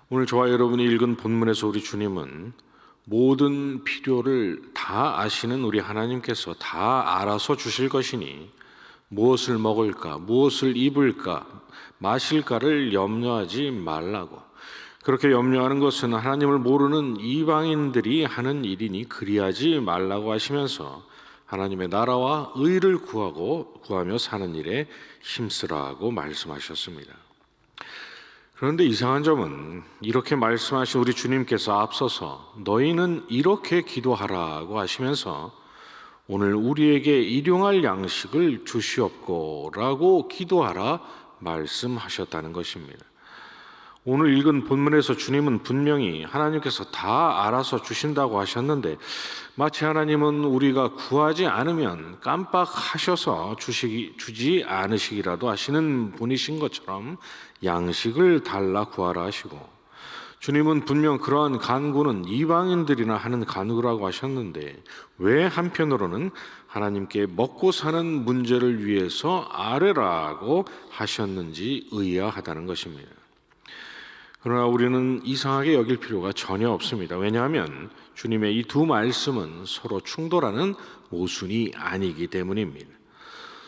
오늘 저와 여러분이 읽은 본문에서 우리 주님은 모든 필요를 다 아시는 우리 하나님께서 다 알아서 주실 것이니 무엇을 먹을까, 무엇을 입을까, 마실까를 염려하지 말라고. 그렇게 염려하는 것은 하나님을 모르는 이방인들이 하는 일이니 그리하지 말라고 하시면서 하나님의 나라와 의를 구하며 사는 일에 힘쓰라고 말씀하셨습니다. 그런데 이상한 점은 이렇게 말씀하신 우리 주님께서 앞서서 너희는 이렇게 기도하라고 하시면서 오늘 우리에게 일용할 양식을 주시옵고라고 기도하라 말씀하셨다는 것입니다. 오늘 읽은 본문에서 주님은 분명히 하나님께서 다 알아서 주신다고 하셨는데 마치 하나님은 우리가 구하지 않으면 깜빡하셔서 주지 않으시기라도 하시는 분이신 것처럼 양식을 달라 구하라 하시고, 주님은 분명 그러한 간구는 이방인들이나 하는 간구라고 하셨는데 왜 한편으로는 하나님께 먹고 사는 문제를 위해서 아뢰라고 하셨는지 의아하다는 것입니다. 그러나 우리는 이상하게 여길 필요가 전혀 없습니다. 왜냐하면 주님의 이 두 말씀은 서로 충돌하는 모순이 아니기 때문입니다.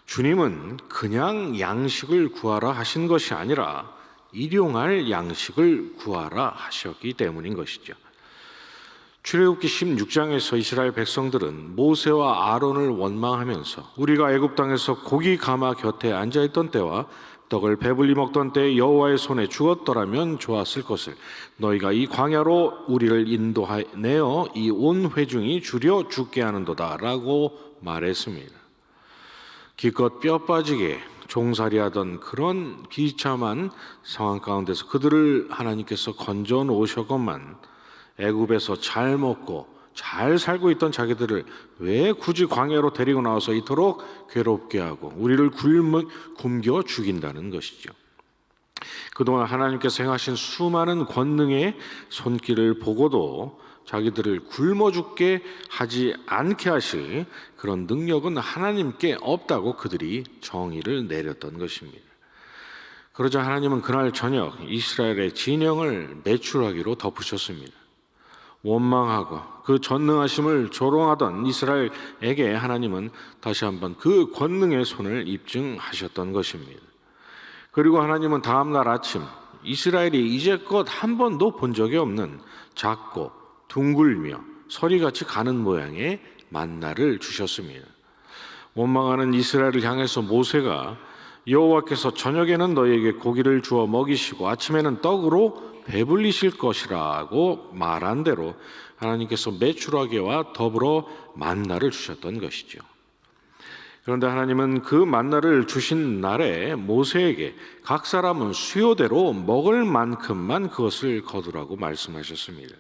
주님은 그냥 양식을 구하라 하신 것이 아니라 일용할 양식을 구하라 하셨기 때문인 것이죠. 출애굽기 16장에서 이스라엘 백성들은 모세와 아론을 원망하면서 우리가 애굽 땅에서 고기 가마 곁에 앉아있던 때와 떡을 배불리 먹던 때 여호와의 손에 죽었더라면 좋았을 것을 너희가 이 광야로 우리를 인도하여 이 온 회중이 줄여 죽게 하는도다 라고 말했습니다. 기껏 뼈 빠지게 종살이하던 그런 비참한 상황 가운데서 그들을 하나님께서 건져 놓으셨건만 애굽에서 잘 먹고 잘 살고 있던 자기들을 왜 굳이 광야로 데리고 나와서 이토록 괴롭게 하고 우리를 굶겨 죽인다는 것이죠. 그동안 하나님께서 행하신 수많은 권능의 손길을 보고도 자기들을 굶어 죽게 하지 않게 하실 그런 능력은 하나님께 없다고 그들이 정의를 내렸던 것입니다. 그러자 하나님은 그날 저녁 이스라엘의 진영을 매출하기로 덮으셨습니다. 원망하고 그 전능하심을 조롱하던 이스라엘에게 하나님은 다시 한번 그 권능의 손을 입증하셨던 것입니다. 그리고 하나님은 다음날 아침 이스라엘이 이제껏 한 번도 본 적이 없는 작고 둥글며 서리같이 가는 모양의 만나를 주셨습니다. 원망하는 이스라엘을 향해서 모세가 여호와께서 저녁에는 너희에게 고기를 주어 먹이시고 아침에는 떡으로 배불리실 것이라고 말한 대로 하나님께서 메추라기와 더불어 만나를 주셨던 것이죠. 그런데 하나님은 그 만나를 주신 날에 모세에게 각 사람은 수요대로 먹을 만큼만 그것을 거두라고 말씀하셨습니다.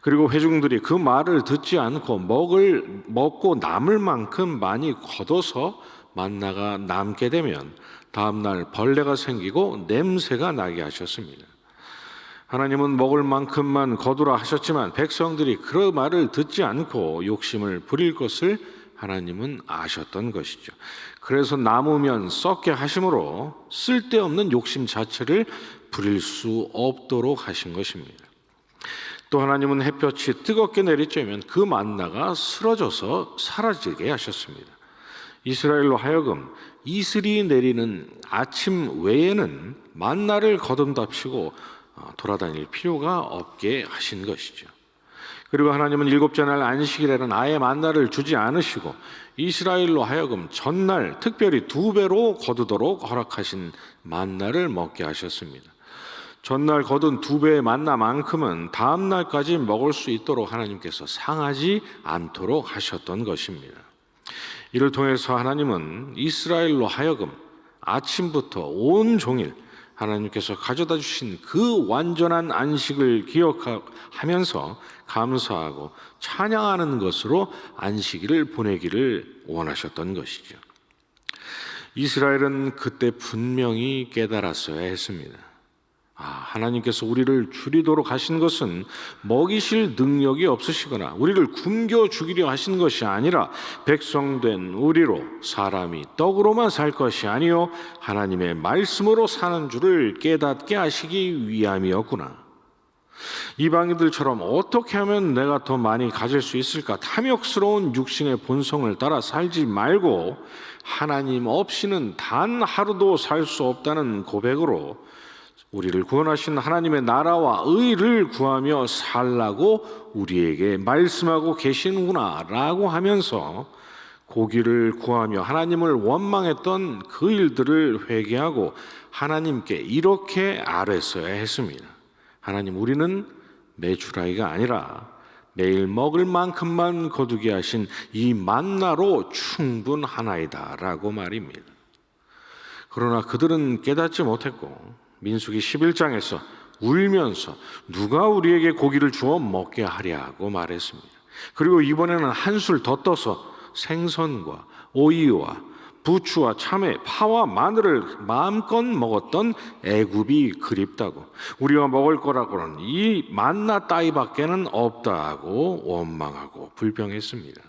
그리고 회중들이 그 말을 듣지 않고 먹고 남을 만큼 많이 걷어서 만나가 남게 되면 다음날 벌레가 생기고 냄새가 나게 하셨습니다. 하나님은 먹을 만큼만 거두라 하셨지만 백성들이 그 말을 듣지 않고 욕심을 부릴 것을 하나님은 아셨던 것이죠. 그래서 남으면 썩게 하심으로 쓸데없는 욕심 자체를 부릴 수 없도록 하신 것입니다. 또 하나님은 햇볕이 뜨겁게 내리쬐면 그 만나가 쓰러져서 사라지게 하셨습니다. 이스라엘로 하여금 이슬이 내리는 아침 외에는 만나를 거둔답시고 돌아다닐 필요가 없게 하신 것이죠. 그리고 하나님은 일곱째 날 안식일에는 아예 만나를 주지 않으시고 이스라엘로 하여금 전날 특별히 2배로 거두도록 허락하신 만나를 먹게 하셨습니다. 전날 거둔 2배의 만나만큼은 다음 날까지 먹을 수 있도록 하나님께서 상하지 않도록 하셨던 것입니다. 이를 통해서 하나님은 이스라엘로 하여금 아침부터 온종일 하나님께서 가져다 주신 그 완전한 안식을 기억하면서 감사하고 찬양하는 것으로 안식일을 보내기를 원하셨던 것이죠. 이스라엘은 그때 분명히 깨달았어야 했습니다. 하나님께서 우리를 줄이도록 하신 것은 먹이실 능력이 없으시거나 우리를 굶겨 죽이려 하신 것이 아니라 백성된 우리로 사람이 떡으로만 살 것이 아니요 하나님의 말씀으로 사는 줄을 깨닫게 하시기 위함이었구나. 이방인들처럼 어떻게 하면 내가 더 많이 가질 수 있을까? 탐욕스러운 육신의 본성을 따라 살지 말고 하나님 없이는 단 하루도 살 수 없다는 고백으로 우리를 구원하신 하나님의 나라와 의를 구하며 살라고 우리에게 말씀하고 계시는구나 라고 하면서 고기를 구하며 하나님을 원망했던 그 일들을 회개하고 하나님께 이렇게 아뢰어야 했습니다. 하나님, 우리는 메추라기가 아니라 매일 먹을 만큼만 거두게 하신 이 만나로 충분하나이다 라고 말입니다. 그러나 그들은 깨닫지 못했고 민수기 11장에서 울면서 누가 우리에게 고기를 주어 먹게 하랴고 말했습니다. 그리고 이번에는 한술 더 떠서 생선과 오이와 부추와 참외, 파와 마늘을 마음껏 먹었던 애굽이 그립다고, 우리가 먹을 거라고는 이 만나 따위밖에는 없다고 원망하고 불평했습니다.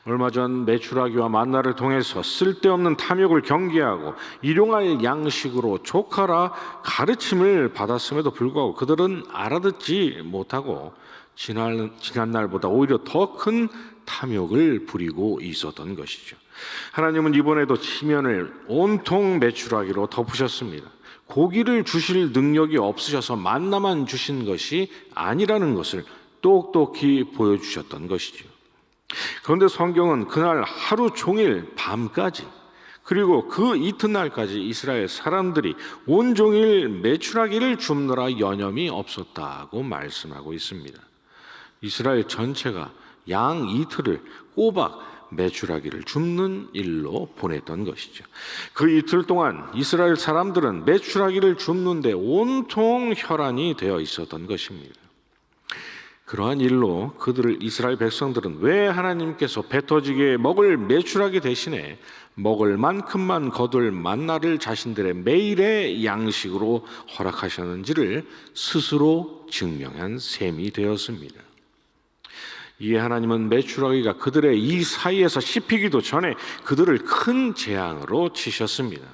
얼마 전 메추라기와 만나를 통해서 쓸데없는 탐욕을 경계하고 일용할 양식으로 족하라 가르침을 받았음에도 불구하고 그들은 알아듣지 못하고 지난 날보다 오히려 더 큰 탐욕을 부리고 있었던 것이죠. 하나님은 이번에도 지면을 온통 메추라기로 덮으셨습니다. 고기를 주실 능력이 없으셔서 만나만 주신 것이 아니라는 것을 똑똑히 보여주셨던 것이죠. 그런데 성경은 그날 하루 종일 밤까지 그리고 그 이튿날까지 이스라엘 사람들이 온종일 메추라기를 줍느라 여념이 없었다고 말씀하고 있습니다. 이스라엘 전체가 양 이틀을 꼬박 메추라기를 줍는 일로 보냈던 것이죠. 그 이틀 동안 이스라엘 사람들은 메추라기를 줍는데 온통 혈안이 되어 있었던 것입니다. 그러한 일로 이스라엘 백성들은 왜 하나님께서 배 터지게 먹을 메추라기 대신에 먹을 만큼만 거둘 만나를 자신들의 매일의 양식으로 허락하셨는지를 스스로 증명한 셈이 되었습니다. 이에 하나님은 메추라기가 그들의 이 사이에서 씹히기도 전에 그들을 큰 재앙으로 치셨습니다.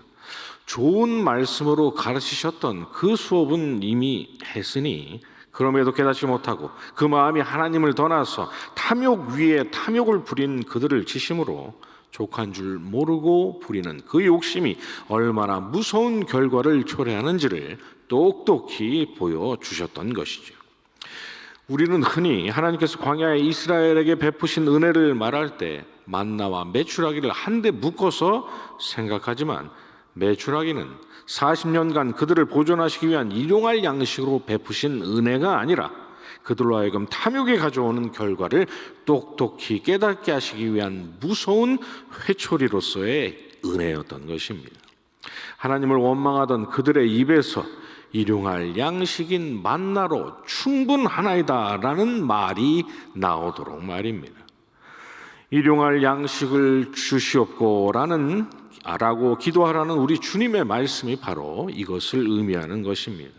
좋은 말씀으로 가르치셨던 그 수업은 이미 했으니 그럼에도 깨닫지 못하고 그 마음이 하나님을 떠나서 탐욕 위에 탐욕을 부린 그들을 치심으로 족한 줄 모르고 부리는 그 욕심이 얼마나 무서운 결과를 초래하는지를 똑똑히 보여주셨던 것이죠. 우리는 흔히 하나님께서 광야에 이스라엘에게 베푸신 은혜를 말할 때 만나와 메추라기를 한데 묶어서 생각하지만 메추라기는 40년간 그들을 보존하시기 위한 일용할 양식으로 베푸신 은혜가 아니라 그들로 하여금 탐욕에 가져오는 결과를 똑똑히 깨닫게 하시기 위한 무서운 회초리로서의 은혜였던 것입니다. 하나님을 원망하던 그들의 입에서 일용할 양식인 만나로 충분하나이다 라는 말이 나오도록 말입니다. 일용할 양식을 주시옵고 라고 기도하라는 우리 주님의 말씀이 바로 이것을 의미하는 것입니다.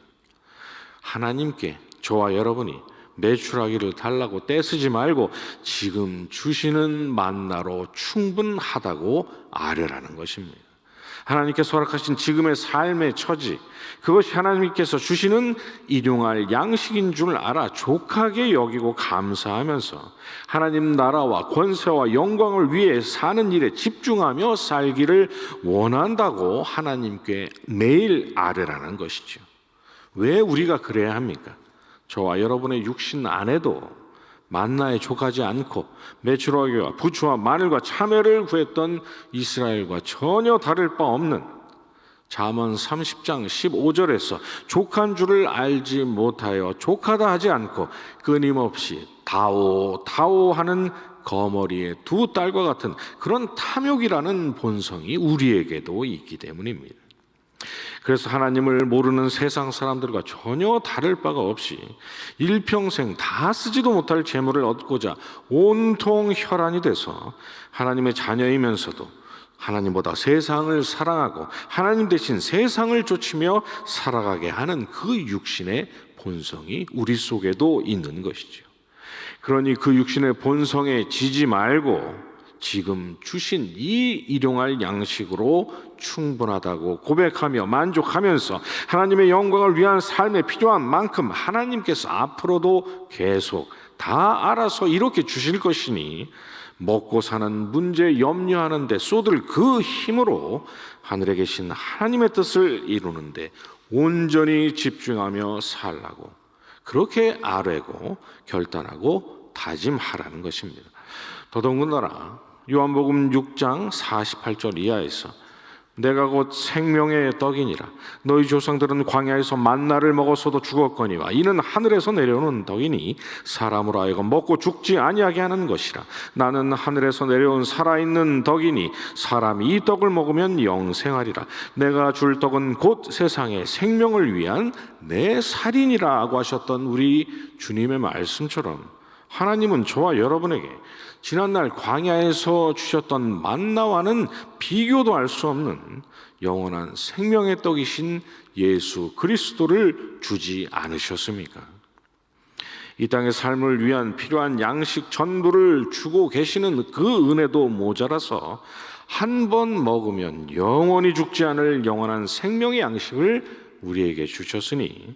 하나님께 저와 여러분이 메추라기를 달라고 떼쓰지 말고 지금 주시는 만나로 충분하다고 아뢰라는 것입니다. 하나님께서 허락하신 지금의 삶의 처지, 그것이 하나님께서 주시는 일용할 양식인 줄 알아 족하게 여기고 감사하면서 하나님 나라와 권세와 영광을 위해 사는 일에 집중하며 살기를 원한다고 하나님께 매일 아뢰라는 것이죠. 왜 우리가 그래야 합니까? 저와 여러분의 육신 안에도 만나에 족하지 않고 메추라기와 부추와 마늘과 참외를 구했던 이스라엘과 전혀 다를 바 없는 잠언 30장 15절에서 족한 줄을 알지 못하여 족하다 하지 않고 끊임없이 다오 다오 하는 거머리의 두 딸과 같은 그런 탐욕이라는 본성이 우리에게도 있기 때문입니다. 그래서 하나님을 모르는 세상 사람들과 전혀 다를 바가 없이 일평생 다 쓰지도 못할 재물을 얻고자 온통 혈안이 돼서 하나님의 자녀이면서도 하나님보다 세상을 사랑하고 하나님 대신 세상을 쫓으며 살아가게 하는 그 육신의 본성이 우리 속에도 있는 것이죠. 그러니 그 육신의 본성에 지지 말고 지금 주신 이 일용할 양식으로 충분하다고 고백하며 만족하면서 하나님의 영광을 위한 삶에 필요한 만큼 하나님께서 앞으로도 계속 다 알아서 이렇게 주실 것이니 먹고 사는 문제 염려하는 데 쏟을 그 힘으로 하늘에 계신 하나님의 뜻을 이루는데 온전히 집중하며 살라고 그렇게 아뢰고 결단하고 다짐하라는 것입니다. 더더군다나 요한복음 6장 48절 이하에서 내가 곧 생명의 떡이니라 너희 조상들은 광야에서 만나를 먹었어도 죽었거니와 이는 하늘에서 내려오는 떡이니 사람으로 하여금 먹고 죽지 아니하게 하는 것이라 나는 하늘에서 내려온 살아있는 떡이니 사람이 이 떡을 먹으면 영생하리라 내가 줄 떡은 곧 세상의 생명을 위한 내 살이니라고 하셨던 우리 주님의 말씀처럼 하나님은 저와 여러분에게 지난날 광야에서 주셨던 만나와는 비교도 할 수 없는 영원한 생명의 떡이신 예수 그리스도를 주지 않으셨습니까? 이 땅의 삶을 위한 필요한 양식 전부를 주고 계시는 그 은혜도 모자라서 한 번 먹으면 영원히 죽지 않을 영원한 생명의 양식을 우리에게 주셨으니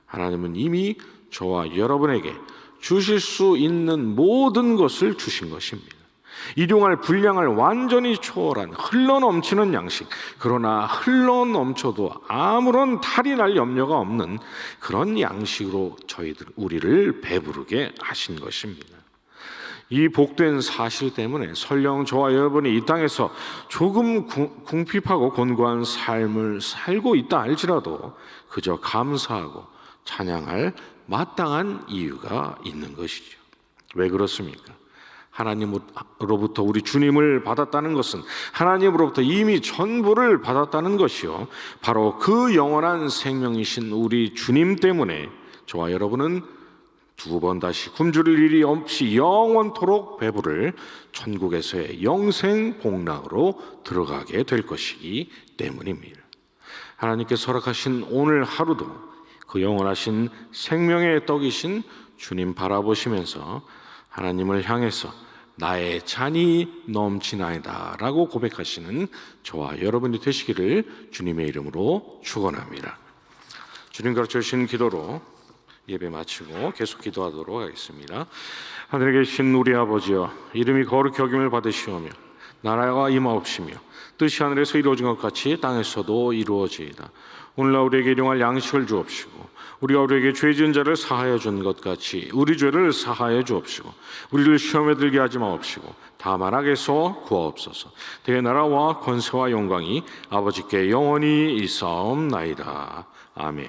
하나님은 이미 저와 여러분에게 주실 수 있는 모든 것을 주신 것입니다. 일용할 분량을 완전히 초월한 흘러넘치는 양식, 그러나 흘러넘쳐도 아무런 탈이 날 염려가 없는 그런 양식으로 우리를 배부르게 하신 것입니다. 이 복된 사실 때문에 설령 저와 여러분이 이 땅에서 조금 궁핍하고 곤고한 삶을 살고 있다 할지라도 그저 감사하고 찬양할 마땅한 이유가 있는 것이죠. 왜 그렇습니까? 하나님으로부터 우리 주님을 받았다는 것은 하나님으로부터 이미 전부를 받았다는 것이요 바로 그 영원한 생명이신 우리 주님 때문에 저와 여러분은 두 번 다시 굶주릴 일이 없이 영원토록 배부를 천국에서의 영생 복락으로 들어가게 될 것이기 때문입니다. 하나님께서 허락하신 오늘 하루도 그 영원하신 생명의 떡이신 주님 바라보시면서 하나님을 향해서 나의 잔이 넘치나이다 라고 고백하시는 저와 여러분이 되시기를 주님의 이름으로 축원합니다. 주님 가르쳐 주신 기도로 예배 마치고 계속 기도하도록 하겠습니다. 하늘에 계신 우리 아버지여 이름이 거룩히 여김을 받으시오며 나라가 임하옵시며 뜻이 하늘에서 이루어진 것 같이 땅에서도 이루어지이다. 오늘날 우리에게 일용할 양식을 주옵시고 우리가 우리에게 죄 지은 자를 사하여 준 것 같이 우리 죄를 사하여 주옵시고 우리를 시험에 들게 하지 마옵시고 다만 악에서 구하옵소서. 대의 나라와 권세와 영광이 아버지께 영원히 있사옵나이다. 아멘.